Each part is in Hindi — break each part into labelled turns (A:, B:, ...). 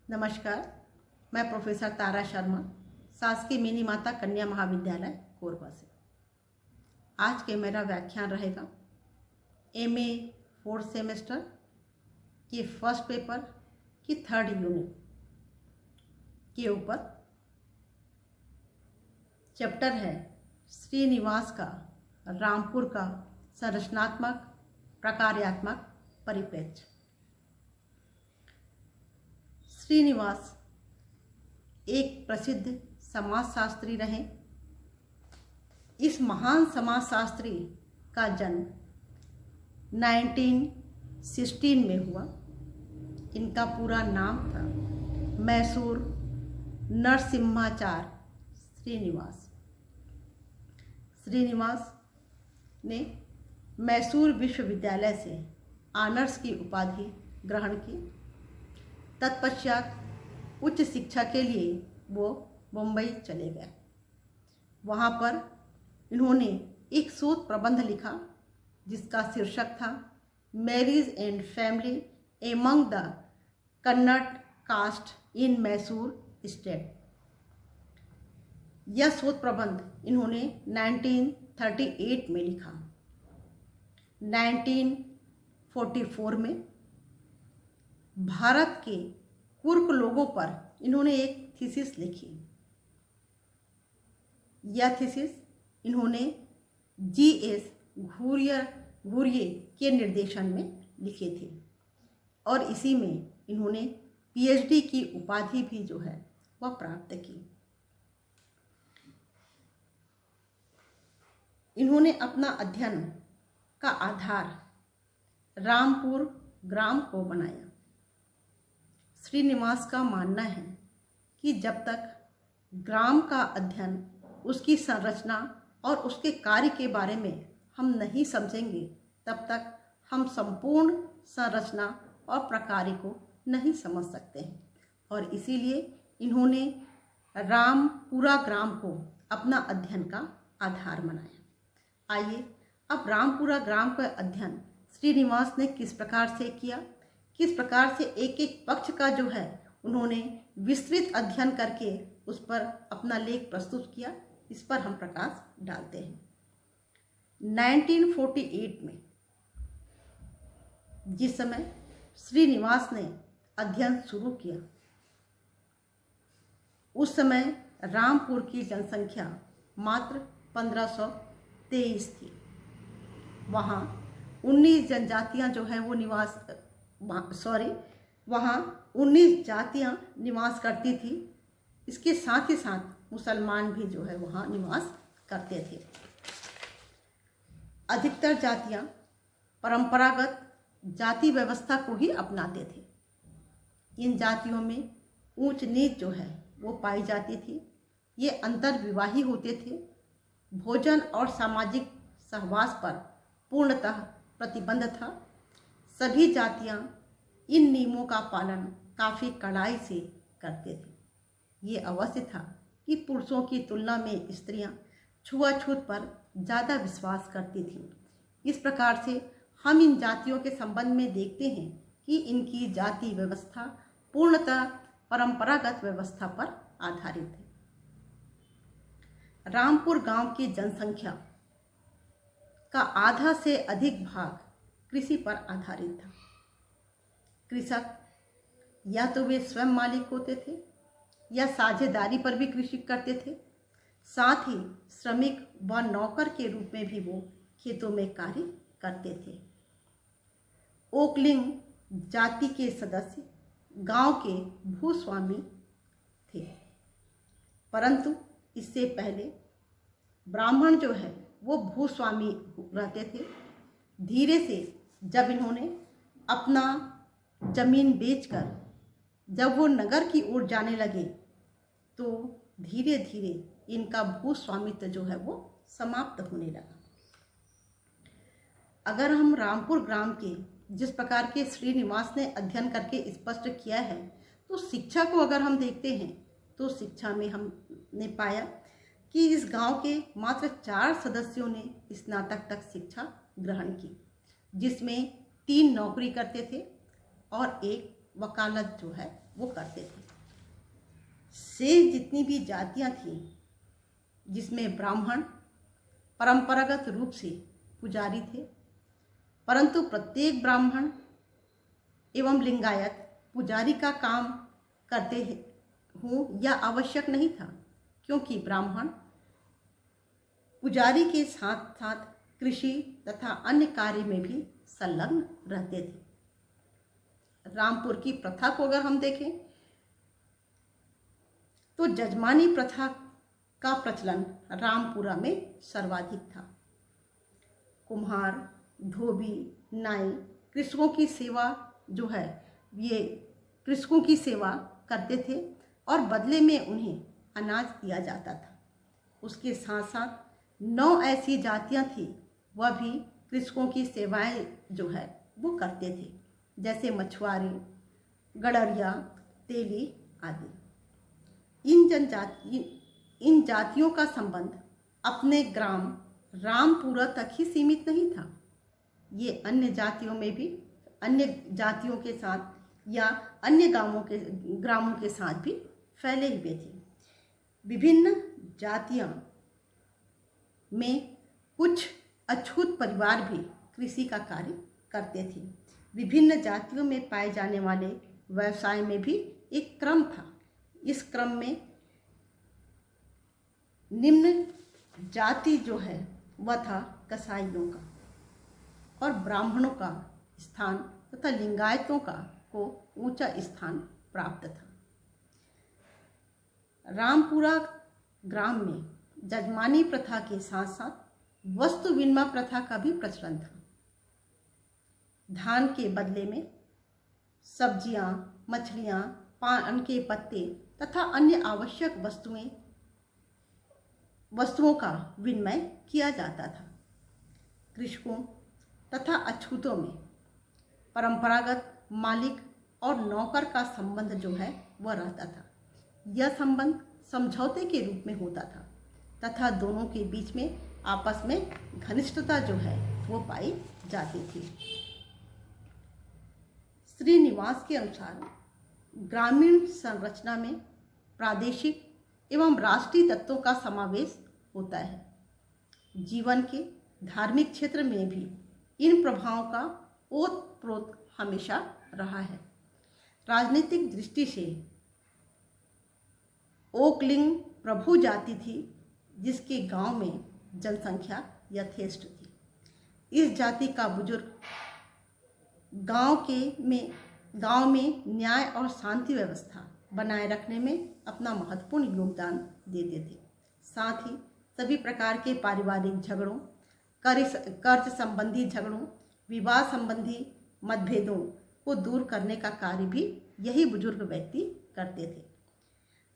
A: नमस्कार, मैं प्रोफेसर तारा शर्मा, शासकीय मिनी माता कन्या महाविद्यालय कोरबा से। आज के मेरा व्याख्यान रहेगा एमए 4th सेमेस्टर के फर्स्ट पेपर की 3rd यूनिट के ऊपर। चैप्टर है श्रीनिवास का रामपुर का संरचनात्मक प्रकार्यात्मक परिप्रेक्ष्य। श्रीनिवास एक प्रसिद्ध समाजशास्त्री रहे। इस महान समाजशास्त्री का जन्म 1916 में हुआ। इनका पूरा नाम था मैसूर नरसिम्हाचार्य श्रीनिवास। श्रीनिवास ने मैसूर विश्वविद्यालय से ऑनर्स की उपाधि ग्रहण की। तत्पश्चात उच्च शिक्षा के लिए वो मुंबई चले गए। वहाँ पर इन्होंने एक शोध प्रबंध लिखा जिसका शीर्षक था marriage and family among the Kannada caste in Mysore state. यह शोध प्रबंध इन्होंने 1938 में लिखा। 1944 में भारत के कुर्क लोगों पर इन्होंने एक थीसिस लिखी। यह थीसिस इन्होंने जीएस घुरिये के निर्देशन में लिखे थे और इसी में इन्होंने पीएचडी की उपाधि भी जो है वह प्राप्त की। इन्होंने अपना अध्ययन का आधार रामपुर ग्राम को बनाया। श्रीनिवास का मानना है कि जब तक ग्राम का अध्ययन, उसकी संरचना और उसके कार्य के बारे में हम नहीं समझेंगे तब तक हम संपूर्ण संरचना और प्रकार्य को नहीं समझ सकते हैं। और इसीलिए इन्होंने रामपुरा ग्राम को अपना अध्ययन का आधार बनाया। आइए अब रामपुरा ग्राम का अध्ययन श्रीनिवास ने किस प्रकार से किया, किस प्रकार से एक एक पक्ष का जो है उन्होंने विस्तृत अध्ययन करके उस पर अपना लेख प्रस्तुत किया, इस पर हम प्रकाश डालते हैं। 1948 में जिस समय श्रीनिवास ने अध्ययन शुरू किया उस समय रामपुर की जनसंख्या मात्र 1523 थी। वहाँ 19 जनजातियाँ जो है वो वहाँ 19 जातियाँ निवास करती थी। इसके साथ ही साथ मुसलमान भी जो है वहाँ निवास करते थे। अधिकतर जातियाँ परंपरागत जाति व्यवस्था को ही अपनाते थे। इन जातियों में ऊंच नीच जो है वो पाई जाती थी। ये अंतर्विवाही होते थे। भोजन और सामाजिक सहवास पर पूर्णतः प्रतिबंध था। सभी जातियाँ इन नियमों का पालन काफ़ी कड़ाई से करते थे। ये अवश्य था कि पुरुषों की तुलना में स्त्रियां छुआछूत पर ज़्यादा विश्वास करती थीं। इस प्रकार से हम इन जातियों के संबंध में देखते हैं कि इनकी जाति व्यवस्था पूर्णतः परंपरागत व्यवस्था पर आधारित है। रामपुर गांव की जनसंख्या का आधा से अधिक भाग कृषि पर आधारित था। कृषक या तो वे स्वयं मालिक होते थे या साझेदारी पर भी कृषि करते थे। साथ ही श्रमिक व नौकर के रूप में भी वो खेतों में कार्य करते थे। ओकलिंग जाति के सदस्य गांव के भूस्वामी थे, परंतु इससे पहले ब्राह्मण जो है वो भूस्वामी रहते थे। धीरे से जब इन्होंने अपना जमीन बेचकर जब वो नगर की ओर जाने लगे तो धीरे धीरे इनका भूस्वामित्व जो है वो समाप्त होने लगा। अगर हम रामपुर ग्राम के जिस प्रकार के श्रीनिवास ने अध्ययन करके स्पष्ट किया है तो शिक्षा को अगर हम देखते हैं तो शिक्षा में हमने पाया कि इस गांव के मात्र 4 सदस्यों ने स्नातक तक शिक्षा ग्रहण की, जिसमें 3 नौकरी करते थे और एक वकालत जो है वो करते थे। शेष जितनी भी जातियां थीं, जिसमें ब्राह्मण परंपरागत रूप से पुजारी थे, परंतु प्रत्येक ब्राह्मण एवं लिंगायत पुजारी का काम करते हों यह आवश्यक नहीं था, क्योंकि ब्राह्मण पुजारी के साथ साथ कृषि तथा अन्य कार्य में भी संलग्न रहते थे। रामपुर की प्रथा को अगर हम देखें तो जजमानी प्रथा का प्रचलन रामपुरा में सर्वाधिक था। कुम्हार, धोबी, नाई कृषकों की सेवा जो है ये कृषकों की सेवा करते थे और बदले में उन्हें अनाज दिया जाता था। उसके साथ साथ 9 ऐसी जातियां थी, वह भी कृषकों की सेवाएं जो है वो करते थे, जैसे मछुआरे, गड़रिया, तेली आदि। इन जातियों का संबंध अपने ग्राम रामपुरा तक ही सीमित नहीं था, ये अन्य जातियों में भी, अन्य जातियों के साथ या अन्य ग्रामों के साथ भी फैले हुए थे। विभिन्न जातियां में कुछ अछूत परिवार भी कृषि का कार्य करते थे। विभिन्न जातियों में पाए जाने वाले व्यवसाय में भी एक क्रम था। इस क्रम में निम्न जाति जो है वह था कसाईयों का, और ब्राह्मणों का स्थान तथा लिंगायतों का को ऊंचा स्थान प्राप्त था। रामपुरा ग्राम में जजमानी प्रथा के साथ साथ वस्तु विनिमय प्रथा का भी प्रचलन था। धान के बदले में सब्जियां, मछलियां, पान के पत्ते तथा अन्य आवश्यक वस्तुओं का विनिमय किया जाता था। कृषकों तथा अछूतों में परंपरागत मालिक और नौकर का संबंध जो है वह रहता था। यह संबंध समझौते के रूप में होता था तथा दोनों के बीच में आपस में घनिष्ठता जो है वो पाई जाती थी। श्रीनिवास के अनुसार ग्रामीण संरचना में प्रादेशिक एवं राष्ट्रीय तत्वों का समावेश होता है। जीवन के धार्मिक क्षेत्र में भी इन प्रभावों का ओतप्रोत हमेशा रहा है। राजनीतिक दृष्टि से ओकलिंग प्रभु जाति थी, जिसके गांव में जनसंख्या यथेष्ट थी। इस जाति का बुजुर्ग गांव में न्याय और शांति व्यवस्था बनाए रखने में अपना महत्वपूर्ण योगदान देते थे। साथ ही सभी प्रकार के पारिवारिक झगड़ों, कर्ज संबंधी झगड़ों, विवाह संबंधी मतभेदों को दूर करने का कार्य भी यही बुजुर्ग व्यक्ति करते थे।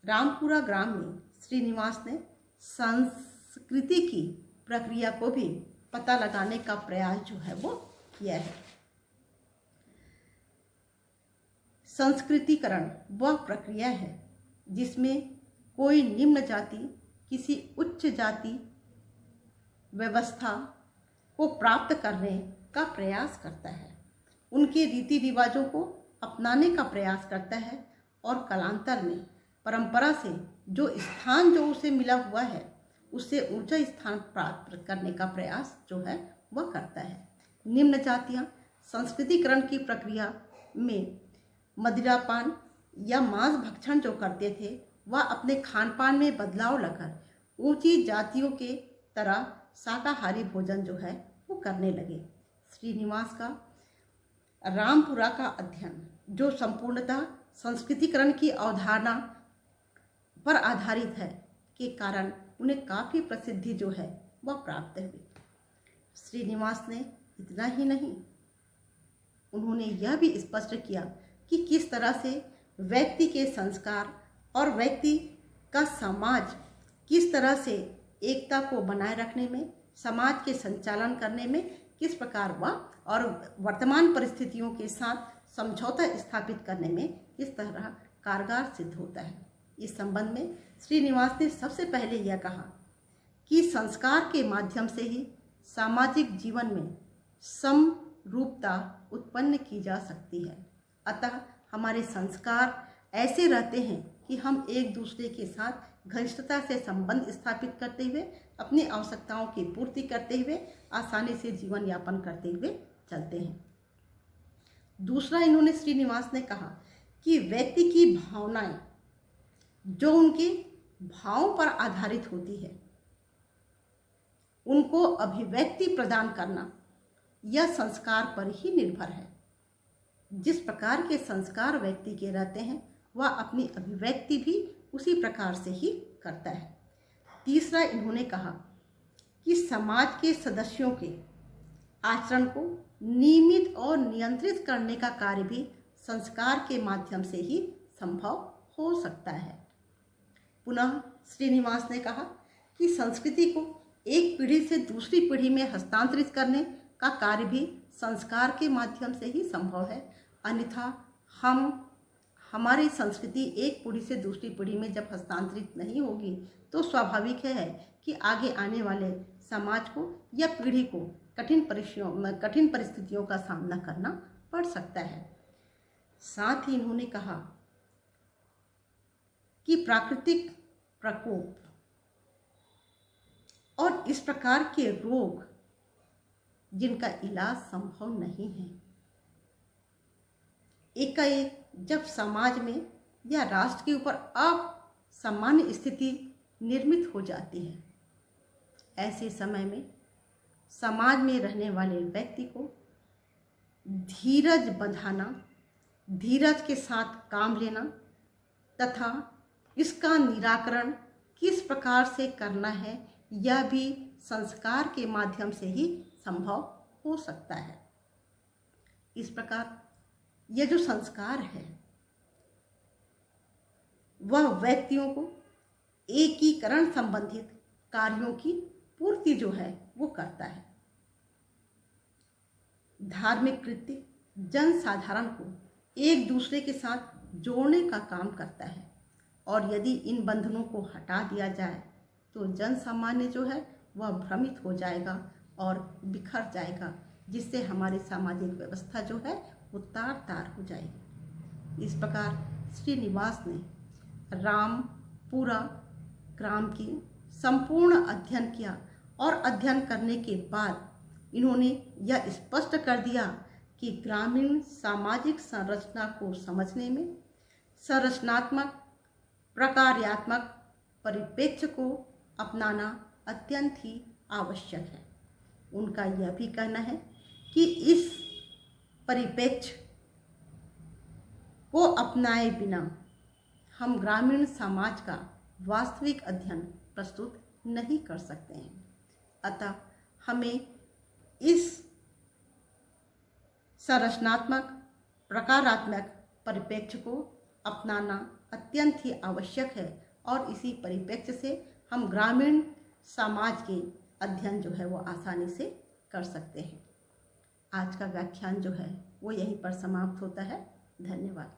A: रामपुरा ग्राम में श्रीनिवास ने संस्कृति की प्रक्रिया को भी पता लगाने का प्रयास जो है वो किया है। संस्कृतिकरण वह प्रक्रिया है जिसमें कोई निम्न जाति किसी उच्च जाति व्यवस्था को प्राप्त करने का प्रयास करता है, उनके रीति रिवाजों को अपनाने का प्रयास करता है और कालांतर में परंपरा से जो उसे मिला हुआ है उससे ऊंचा स्थान प्राप्त करने का प्रयास जो है वह करता है। निम्न जातियां संस्कृतिकरण की प्रक्रिया में मदिरापान या मांस भक्षण जो करते थे वह अपने खान पान में बदलाव लाकर ऊंची जातियों के तरह शाकाहारी भोजन जो है वो करने लगे। श्रीनिवास का रामपुरा का अध्ययन जो संपूर्णतः संस्कृतिकरण की अवधारणा पर आधारित है के कारण उन्हें काफ़ी प्रसिद्धि जो है वह प्राप्त हुई। श्रीनिवास ने इतना ही नहीं, उन्होंने यह भी स्पष्ट किया कि किस तरह से व्यक्ति के संस्कार और व्यक्ति का समाज किस तरह से एकता को बनाए रखने में, समाज के संचालन करने में किस प्रकार वह और वर्तमान परिस्थितियों के साथ समझौता स्थापित करने में किस तरह कारगर सिद्ध होता है। इस संबंध में श्रीनिवास ने सबसे पहले यह कहा कि संस्कार के माध्यम से ही सामाजिक जीवन में समरूपता उत्पन्न की जा सकती है। अतः हमारे संस्कार ऐसे रहते हैं कि हम एक दूसरे के साथ घनिष्ठता से संबंध स्थापित करते हुए अपनी आवश्यकताओं की पूर्ति करते हुए आसानी से जीवन यापन करते हुए चलते हैं। दूसरा इन्होंने श्रीनिवास ने कहा कि व्यक्ति की भावनाएं जो उनके भावों पर आधारित होती है, उनको अभिव्यक्ति प्रदान करना यह संस्कार पर ही निर्भर है। जिस प्रकार के संस्कार व्यक्ति के रहते हैं वह अपनी अभिव्यक्ति भी उसी प्रकार से ही करता है। तीसरा इन्होंने कहा कि समाज के सदस्यों के आचरण को नियमित और नियंत्रित करने का कार्य भी संस्कार के माध्यम से ही संभव हो सकता है। पुनः श्रीनिवास ने कहा कि संस्कृति को एक पीढ़ी से दूसरी पीढ़ी में हस्तांतरित करने का कार्य भी संस्कार के माध्यम से ही संभव है, अन्यथा हमारी संस्कृति एक पीढ़ी से दूसरी पीढ़ी में जब हस्तांतरित नहीं होगी तो स्वाभाविक है कि आगे आने वाले समाज को या पीढ़ी को कठिन परिस्थितियों का सामना करना पड़ सकता है। साथ ही इन्होंने कहा कि प्राकृतिक प्रकोप और इस प्रकार के रोग जिनका इलाज संभव नहीं है, एकाएक जब समाज में या राष्ट्र के ऊपर असामान्य स्थिति निर्मित हो जाती है, ऐसे समय में समाज में रहने वाले व्यक्ति को धीरज बंधाना, धीरज के साथ काम लेना तथा इसका निराकरण किस प्रकार से करना है यह भी संस्कार के माध्यम से ही संभव हो सकता है। इस प्रकार यह जो संस्कार है वह व्यक्तियों को एकीकरण संबंधित कार्यों की पूर्ति जो है वो करता है। धार्मिक कृत्य जन साधारण को एक दूसरे के साथ जोड़ने का काम करता है और यदि इन बंधनों को हटा दिया जाए तो जन सामान्य जो है वह भ्रमित हो जाएगा और बिखर जाएगा, जिससे हमारी सामाजिक व्यवस्था जो है वो तार हो जाएगी। इस प्रकार श्रीनिवास ने रामपुरा ग्राम की संपूर्ण अध्ययन किया और अध्ययन करने के बाद इन्होंने यह स्पष्ट कर दिया कि ग्रामीण सामाजिक संरचना को समझने में संरचनात्मक प्रकार्यात्मक परिप्रेक्ष्य को अपनाना अत्यंत ही आवश्यक है। उनका यह भी कहना है कि इस परिप्रेक्ष्य को अपनाए बिना हम ग्रामीण समाज का वास्तविक अध्ययन प्रस्तुत नहीं कर सकते हैं। अतः हमें इस संरचनात्मक प्रकारात्मक परिप्रेक्ष्य को अपनाना अत्यंत ही आवश्यक है और इसी परिप्रेक्ष्य से हम ग्रामीण समाज के अध्ययन जो है वो आसानी से कर सकते हैं। आज का व्याख्यान जो है वो यहीं पर समाप्त होता है। धन्यवाद।